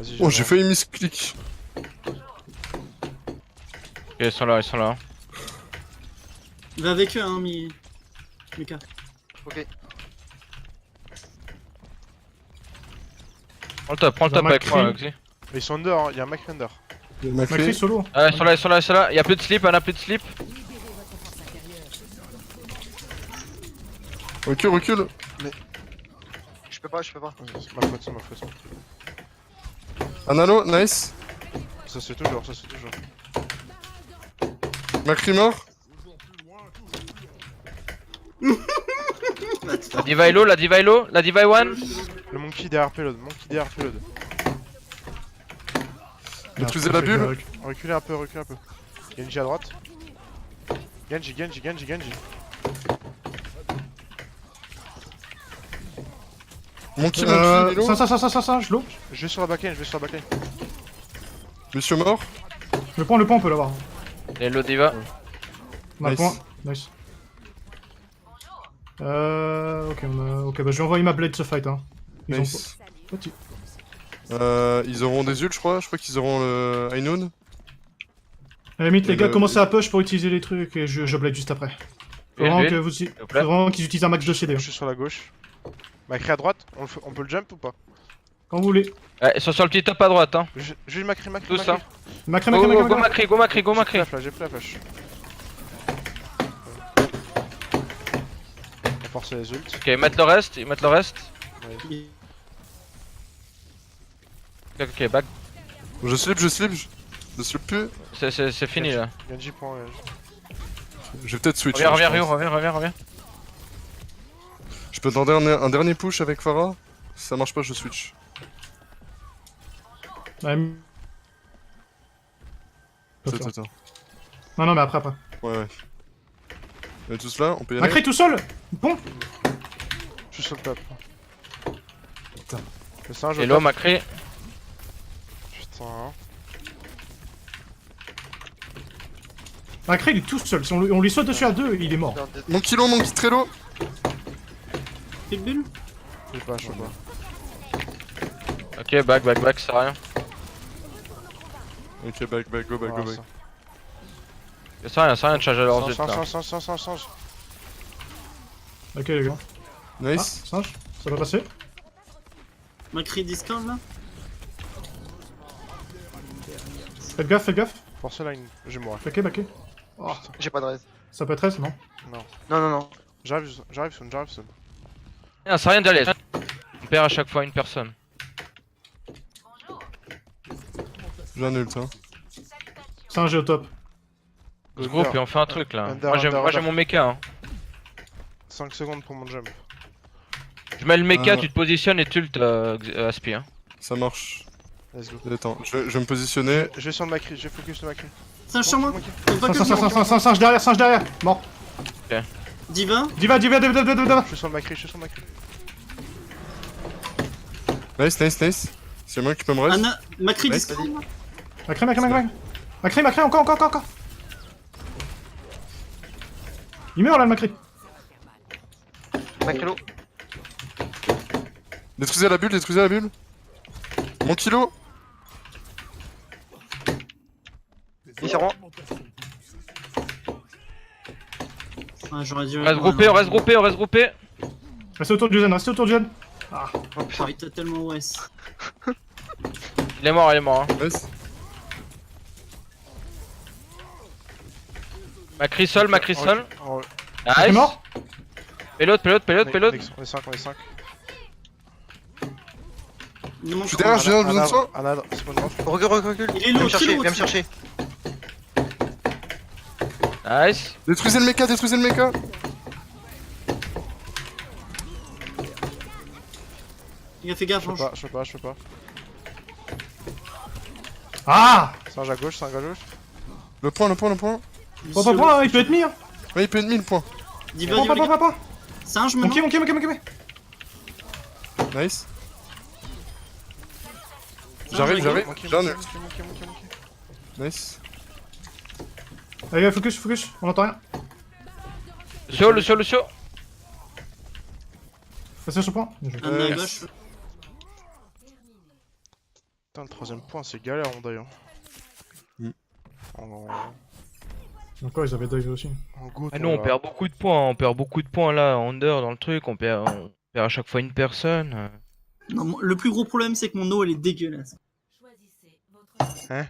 Vas-y, Oh, j'ai failli misclick. Ok, ils sont là, ils sont là. Va avec eux, hein, Mika. Ok. Prends le top avec moi, Macri. Oxy. Mais ils sont under, hein. Y'a un Macri under. Il y a ma Macri clé. solo. Ah, ils sont là, ils sont là, ils sont là. Y'a plus de slip, on a plus de slip. Recule, recule. Je peux pas. C'est ma faute, c'est ma faute. Un halo, nice. Ça c'est toujours, ça c'est toujours. Macri mort. La diva est low, la diva est low, la diva est one. Le monkey derrière payload, monkey derrière payload. Maîtriser la bulle. Reculez un peu, reculez un peu. Genji à droite. Genji. Monkey, Monkey, Milo. Ça, je l'eau. Je vais sur la backline, Monsieur mort. Le point, on peut l'avoir. Et low diva. On a le Nice. point. Nice. Ok, bah je vais envoyer ma blade se fight, hein. Ils Nice. ont... Petit. Ils auront des ults, je crois qu'ils auront le Ainoun. À la limite, les Et gars, le- commencez à push pour utiliser les trucs et je blade juste après. Faut vraiment Huile, que huile, vous... s'il vous Faut plaît. vraiment qu'ils utilisent un max de CD. Je hein. suis sur la gauche. Macri à droite, on peut le jump ou pas? Quand vous voulez. Ouais, ils sont sur le petit top à droite, hein. J'ai Macri. Tout ça. Macré, Go, go, go, Macré. Macri, go, Macri. J'ai pris la flash. On force les ults. Ok, ils mettent le reste, Ok, back. Je slip. Je slip plus. C'est fini là. Genji point. Je vais peut-être switch. Reviens, je pense. reviens. Je peux tenter un dernier push avec Pharah. Si ça marche pas, je switch. Attends. Non, mais après. Ouais. On est tous là, on peut y aller. Macré tout seul. Bon. Je suis sur le top. Putain. Le singe au Hello, top. Macri. Putain. Macré, il est tout seul. Si on lui saute dessus à deux, il est mort. Monkey long, Monkey très low. Fais le bulle. Je sais pas. Ok, back, ça sert à rien. Ok, back, go back. Ça sert à rien de charger leurs ult là. Singe. Ok, les gars. Ah, Nice. singe. Ça va passer. Macri Discord là. Faites gaffe. Force line, j'ai mort. Backé. Oh, J'ai pas de raise. ça peut être S, non? Non. J'arrive soon. Ça sert à rien d'aller. On perd à chaque fois une personne. J'ai un ult, hein. Singe est au top. On se groupe et on fait un truc là. Under, Moi j'ai under. mon mecha. Hein. 5 secondes pour mon jump. Je mets le mecha, Ah. tu te positionnes et tu ult Aspi. Hein. Ça marche. Let's go. Attends, je vais me positionner. Je vais sur le Macri, je vais focus sur le Macri. C'est un sur moi. Monkey. Faut pas que Singe derrière. Mort. Diva. Diva. Je suis sur le Macri. Nice. C'est moi qui peux me reste. Anna. Macri Nice. Discord là. Macré, encore. Il meurt là, le Macré. Macrelo. Détruisez la bulle. Mon kilo. Il est sur moi. Ah, j'aurais dû. On reste groupé. Restez autour du jeune. Oh putain. Il est totalement OS. Il est mort. Hein. Nice. Macri seul. Oh, Macré Nice. mort. Pelote. On est 5. Il nous Je suis manque derrière, j'ai besoin de soin. Anna, spawn off. Recule. Il est lourd, Viens me chercher. Nice. Détruisez le mecha. Il a fait gaffe, hein. Je peux pas. Ah. Singe à gauche. Le point. Point, il peut être mis, hein. Ouais, il peut être 1000 points. Diva, Pas. Singe Monkey. maintenant. Nice. Singe, J'arrive. Monkey. J'ai un ult. Nice. Allez, focus. On entend rien. Lucio. Passez sur le point. Bien joué. Anna à Nice. gauche. Putain, le troisième point, c'est galère en d'ailleurs. Mm. En, Donc quoi, ils avaient dive aussi. en go, Ah non, on perd beaucoup de points, on perd beaucoup de points là, en under dans le truc, on perd à chaque fois une personne. Non, le plus gros problème, c'est que mon eau, elle est dégueulasse. Hein?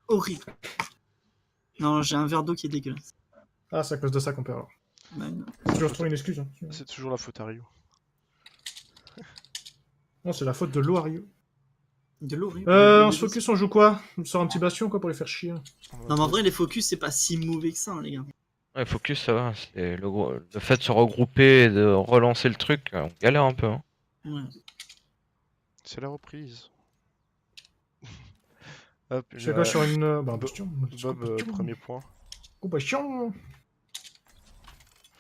Horrible. Non, j'ai un verre d'eau qui est dégueulasse. Ah, c'est à cause de ça qu'on perd alors. Bah, non. Tu dois trouver une excuse. Hein. C'est toujours la faute à Rio. Non, c'est la faute de l'eau à Rio. De l'eau horrible. On se focus, on joue quoi? On sort un petit bastion quoi pour les faire chier. Non, mais en vrai, les focus, c'est pas si mauvais que ça, hein, les gars. Ouais, focus, ça va, c'est le fait de se regrouper et de relancer le truc, on galère un peu. Hein. Ouais. C'est la reprise. Hop, Je fais quoi sur une. Bah, un bastion. Bob, premier point. Oh, bastion.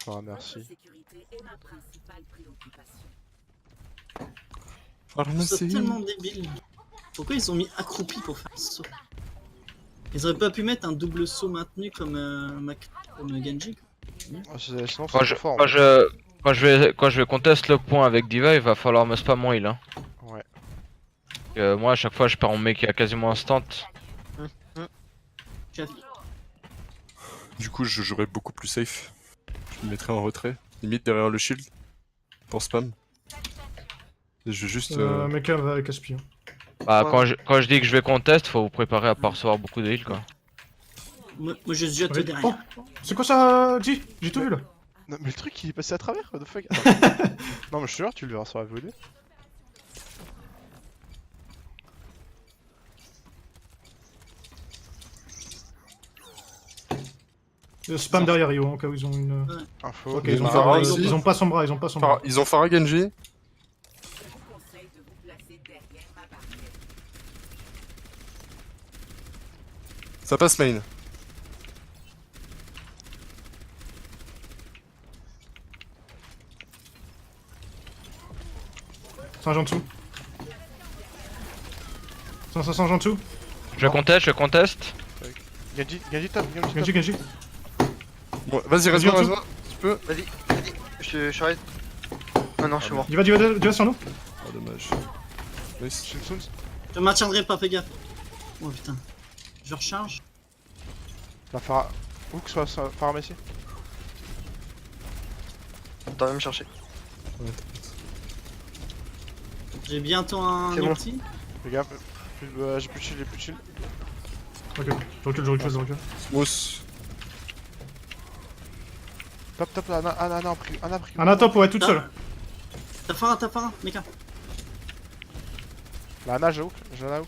Enfin, merci. C'est tellement débile. Pourquoi ils ont mis accroupi pour faire un saut? Ils auraient pas pu mettre un double saut maintenu comme, comme Genji, quoi. Ah, sinon, Quand c'est je, trop fort. quand, quand je vais contest le point avec Diva, il va falloir me spam mon heal. Hein. Ouais. Moi, à chaque fois, je pars en mecha quasiment instant. Du coup, je jouerais beaucoup plus safe. Je me mettrais en retrait, limite derrière le shield, pour spam. Et je vais juste... Mecha va avec Aspi. Hein. Bah, Ouais. quand je dis que je vais contest, faut vous préparer à pas recevoir beaucoup de heal quoi. Moi, je jette Ouais. derrière. Oh, c'est quoi ça, G? J'ai tout vu là. Non, mais le truc il est passé à travers, what the fuck? Attends. Non, mais je suis sûr, tu le verras sur la VOD. Spam derrière Rio, en cas où ils ont une. Info. Ok, ils ont, Pharah pas, aussi. ils ont pas son bras, ils ont pas son bras. Ils ont Pharah Genji. Ça passe main. Singe en dessous. Singe en dessous. Je conteste. Genji top, Genji top. Genji, Genji. Bon, vas-y, reste Vas-y, en moi, dessous. tu peux. Vas-y, je suis arrête. Ah non, je suis mort. Diva sur nous. Oh, dommage. Nice. Shilsoons. Je maintiendrai pas, fais gaffe. Oh putain. Je recharge. La Pharah. Où que soit Pharah Messi. T'as même cherché. J'ai bientôt un C'est bon. ulti. Les gars, j'ai plus de shield, j'ai plus de shield. Ok, je recule. Smooth. Top, Anna a pris. Anna top pour être toute seule. T'as Pharah, mecha. La Anna, j'ai hook, hook.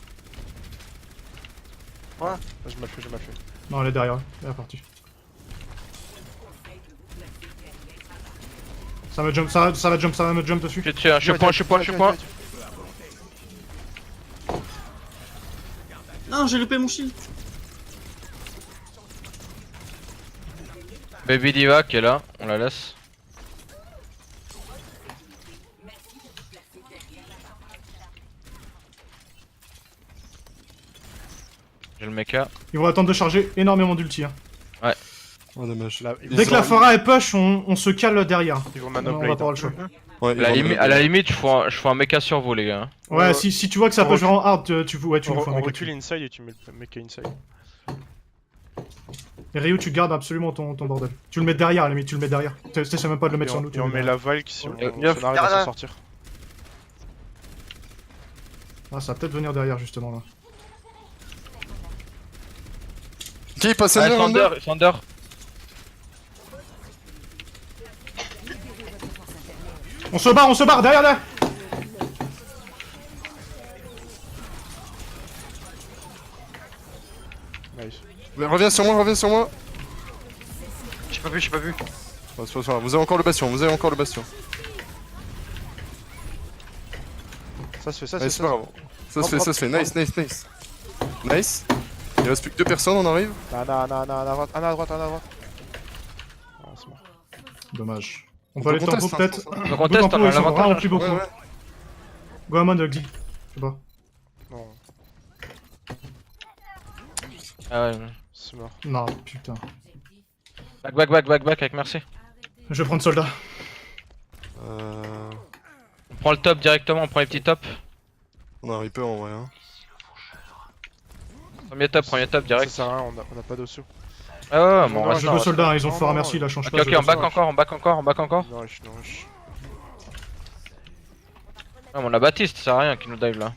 Ouais. J'ai mal fait. Non, elle est derrière. Elle est partie. Ça va me jump dessus. Je suis point. Non, j'ai loupé mon shield. Baby Diva qui est là, on la laisse. J'ai le mecha. Ils vont attendre de charger énormément d'ulti. Hein. Oh, dommage. Là, Dès que la Pharah est push, on se cale derrière. Ils vont On Nano va pas avoir le Blade. choix. Ouais, À la limite, je fais un mecha sur vous les gars. Ouais, si tu vois que ça on push recule. vraiment hard, tu nous fais un On mec recule là-dessus. inside et tu mets le mec inside. Et Ryu, tu gardes absolument ton bordel. Tu le mets derrière, à la limite, tu le mets derrière. T'essaies même pas de le mettre sur nous. tu Et on le mets met derrière. la Valk si on arrive Gaffe. à s'en sortir. Ah, ça va peut-être venir derrière justement là. Qui passe Ah, un Sander. On se barre, derrière là. Nice. Reviens sur moi. J'ai pas vu. Oh, c'est pas grave, vous avez encore le bastion, Ça se fait, Allez, c'est pas grave. Ça se fait, nice. Nice. Il reste plus que 2 personnes, on arrive. Anna à droite. Ah, c'est mort. Dommage. On On peut aller peut tempo contest, peut-être. hein, Le contest, Tempo, on a ils sont vraiment l'avantage. plus beaucoup. Ouais. Goemon de Xi. Je sais pas. Non, Ah ouais. c'est mort. Non, putain. Back avec merci. Je vais prendre soldat. On prend le top directement, on prend les petits tops. On a un Reaper en vrai. Hein. Premier top Ça direct. sert à rien, on a pas d'osso. Ah ouais, Non, bon, non, reste Je là, veux reste soldat, ils ont Non, fort non, merci, non. là change là. pas. Ok, je on veux back ça. encore, on back encore, on back encore. Non rush, non rush. Ah, mais on a Baptiste, ça sert à rien qu'il nous dive là.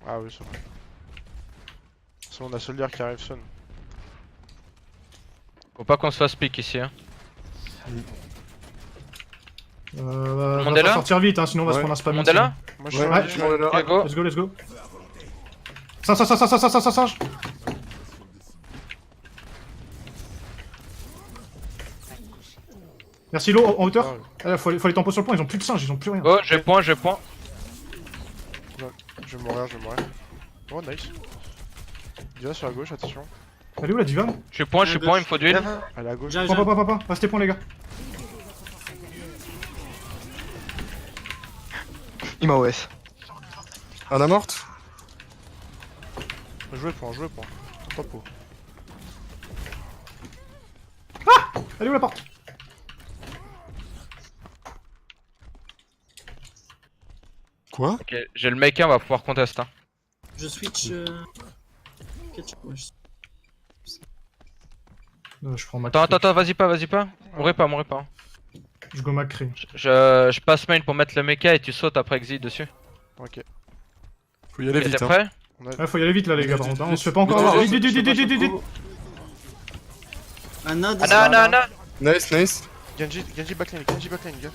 Ah oui, c'est vrai. C'est bon, on a soldier qui arrive son. Faut pas qu'on se fasse pick ici, hein. Va monde est pas là sortir vite, hein, sinon on va se Ouais. prendre un Tout spam. le monde est là? Moi je Ouais, suis ouais, là, je suis là. Ok, go. Let's go. Singe. Merci Lo, en hauteur. Faut les tempos sur le point, ils ont plus de singes, ils ont plus rien. Go, j'ai point. Je vais mourir. Oh nice. Diva sur la gauche, attention. Elle est où la diva? Je suis point, il me faut d'huile. Elle est à gauche. J'arrive. Pas, restez point les gars. Il m'a OS. Anna morte. Jouez point. Tempo. Elle est où la porte? Quoi? Ok, j'ai le maker, on va pouvoir contest. Hein. Je switch. Ketchup, ouais, Je prends ma. Attends, vas-y pas. Mourrez pas. Je go Macri. Je passe main pour mettre le mecha et tu sautes après exit dessus. Ok. Faut y aller T'es vite. Hein. prêt? Ouais, faut y aller vite là les gars, par contre. Hein. On se fait pas Vite, encore. vite, Vite. Anna, Anna. Nice. Genji backline, gars.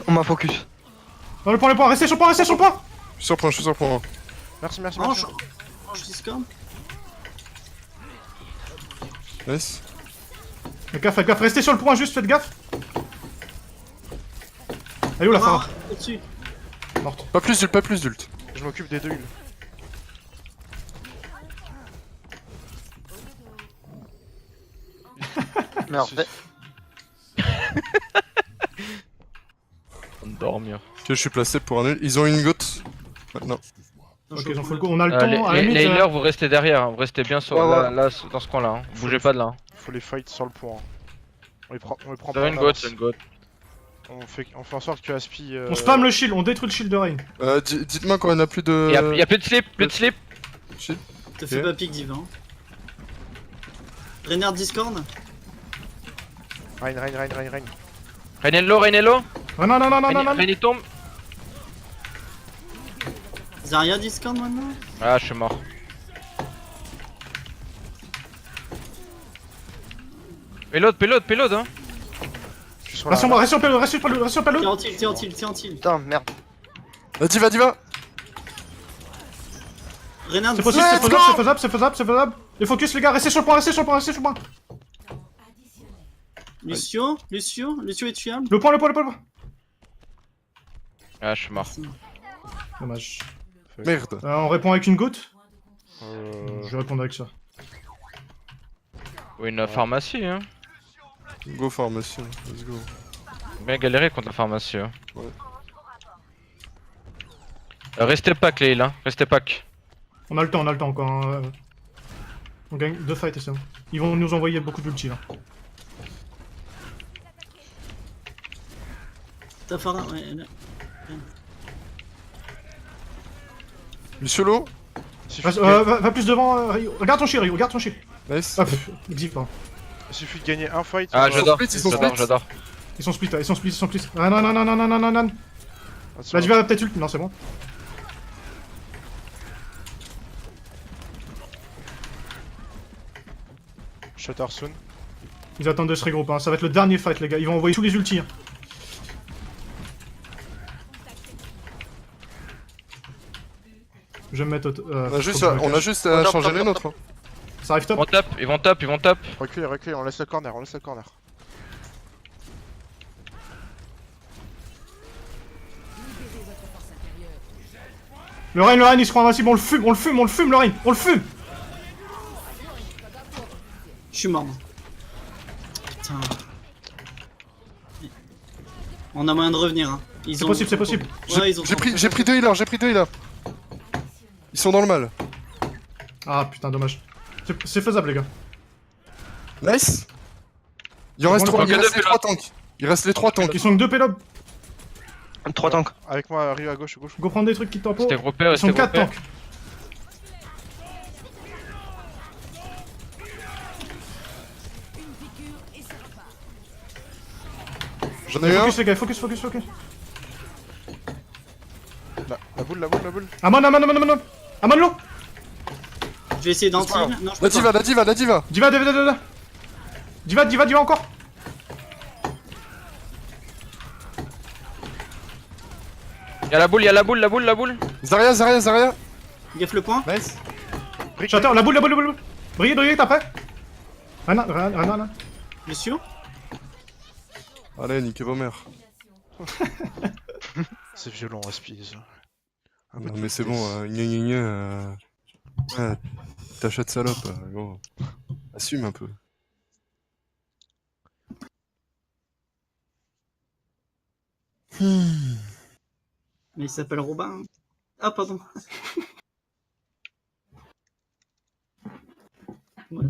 On m'a focus. Dans le point, restez sur le point. Je suis sur point. Merci. Range Discord. Nice. Faites gaffe, restez sur le point, juste faites gaffe. Elle est où la Pharah? Au-dessus. Morte. Pas plus d'ult. Je m'occupe des deux heals. Merde. On dormir. Ok, je suis placé pour un ult. Ils ont une gote. Maintenant. Ok, ils ont full go. On a le temps, à la Les limite. healers, vous restez derrière, hein. Vous restez bien sur, Ouais. là, dans ce coin-là. Hein. Bougez pas de là. Hein. Faut les fight sur le point. On les prend C'est pas. une en goat, avance. On fait en sorte que Aspi. On spam le shield, on détruit le shield de Rain. Dites-moi quand on a plus de. Y'a plus de slip, Shit. Te fais pas pique diva. Hein. Reinhard Discord. Rain. Rainello. Non. Rain il tombe. Zarya Discord maintenant. Ah, je suis mort. Payload, hein. Je suis sur Reste la. sur le payload. T'es en tilt. Putain, merde. Diva. Reinhard C'est possible, c'est faisable. Les focus les gars, restez sur le point. Lucio est tuable. Le point. Ah, je suis mort. Dommage. Merde. On répond avec une goutte. Euh, Je vais répondre avec ça. Ou une pharmacie, hein. Go pharmacie. Let's go. Bien galéré contre la pharmacie. Hein. Ouais. Restez pack, les heals, hein. Restez pack. On a le temps encore. Hein. On gagne 2 fights et c'est bon. Ils vont nous envoyer beaucoup d'ulti là. T'as Farah, ouais. Elle... Luciolo. Va plus devant. Ryu. Regarde ton shield. Nice. Hop, exit pas. Il suffit de gagner un fight. Ah, on va- j'adore. Ils sont split. J'adore. Ils sont split. Ah non. Attention. La diva va peut-être ult. Non, c'est bon. Shutter soon. Ils attendent de se regrouper. Hein. Ça va être le dernier fight, les gars. Ils vont envoyer tous les ultis. Hein. Je vais me mettre. On a juste, faut que je me on a cache. juste à Top, changer top, les top, nôtres. hein. Ça arrive top. Ils vont top. Reculez, on laisse le corner. Le Rain, il se croit invincible. On le fume, le Rain. On le fume. Je suis mort. moi. Putain. On a moyen de revenir. Hein. C'est possible. Ouais, ils ont J'ai pris 2 healers. Ils sont dans le mal. Ah putain, dommage. C'est faisable, les gars. Nice. Il en reste bon, 3. ok, Il reste deux les 3 tanks. Il reste les 3 tanks. Ils sont que 2 pélobs. 3 tanks. Avec moi, Ryu à gauche. Go prendre des trucs qui tempo. Restez groupés, Ils sont 4 tanks. J'en ai eu un. Focus les gars, focus. La boule. Amon l'eau. Je vais essayer d'anti. pas Non, je peux La pas. diva. Diva encore. Y'a la boule. Zarya. Gaffe le point. Nice. J'attends, la boule. Brille, t'as prêt? Rien. Je suis où? Allez, niquez vos mères. C'est violent, Aspi, ça. Un peu Non de mais c'est politesse. bon, t'achètes salope, gros. Assume un peu. Mais il s'appelle Robin. Ah, pardon. Ouais,